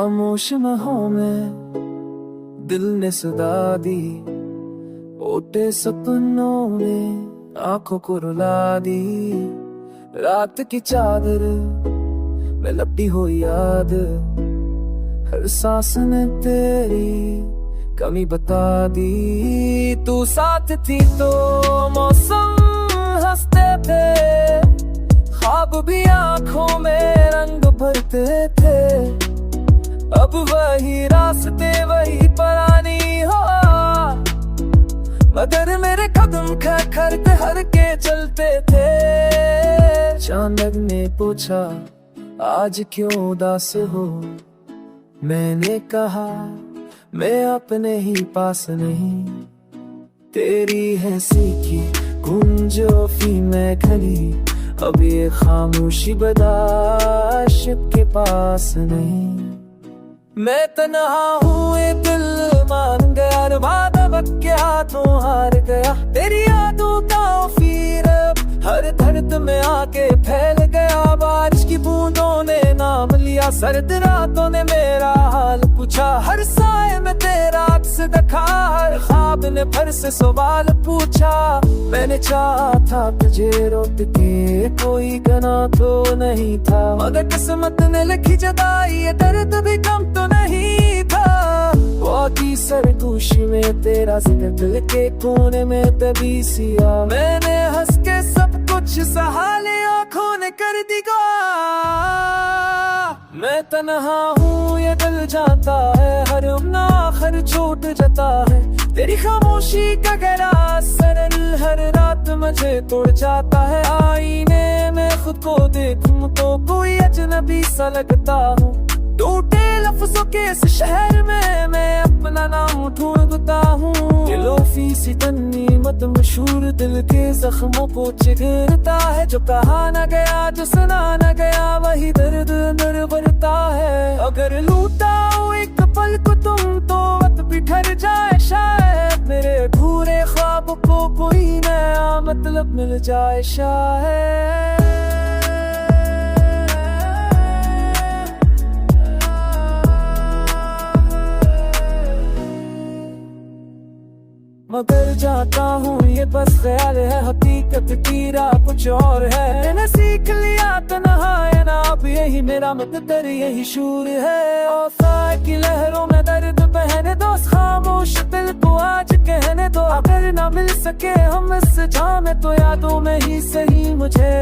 खामोश महों में दिल ने सदा दी, ओटे सपनों में आंखों को रुला दी। रात की चादर में लपटी हो याद, हर सांस ने तेरी कमी बता दी। तू साथ थी तो मौसम हंसते थे, ख्वाब भी आंखों में रंग भरते थे। अब वही रास्ते वही परानी हो, मगर मेरे कदम खर हर के चलते थे। चांद ने पूछा आज क्यों उदास हो, मैंने कहा मैं अपने ही पास नहीं। तेरी है सीखी गुंजोफी मैं खली, अब ये खामोशी बर्दाश्त के पास नहीं। मैं तन्हा हूँ ये दिल मान गया, अब के हाथों हार गया। तेरी यादों का फिर हर दर्द में आके फैल गया। बारिश की बूंदों ने नाम लिया, सर्द रातों ने मेरा हाल पूछा। हर साए में तेरा अक्स देखा, हर ख्वाब ने फिर से सवाल पूछा। मैंने चाहा था तुझे रोक के, कोई गना तो नहीं था, मगर किस्मत ने लिखी जुदाई, ये दर्द भी कम तो नहीं था। वो की सरगोशी में तेरा जिक्र दिल के कोने में दबी सिया। मैंने हंस के सब कुछ सहा लिया, आँखों ने कर दी गा। मैं तन्हा हूँ ये दिल जाता है, हर आखिर छूट जाता है। तेरी खामोशी का गहरा असर हर रात मुझे तोड़ जाता है। आईने में खुद को देखूं तो कोई अजनबी सा लगता हूँ। टूटे लफ्जों के इस शहर में मैं अपना नाम ढूंढता हूँ। दिलोफी सी तन्नी मत मशहूर दिल के जख्मों को चिघरता है। जो कहा न गया जो सुना न गया वही दर्द अंदर भरता है। अगर लूटा हो एक पल को तुम तो वक्त भी ठहर जाए, शायद मेरे अधूरे ख्वाब को कोई नया मतलब मिल जाए शायद। मगर जाता हूँ ये बस ख्याल है, हकीकत की राह कुछ और है। मैंने सीख लिया तन्हाई ना, अब यही मेरा मुकद्दर यही शूर है। औफा की लहरों में दर्द बहने दो, खामोश दिल को आज कहने दो। अगर ना मिल सके हम इस जाम में तो यादों में ही सही मुझे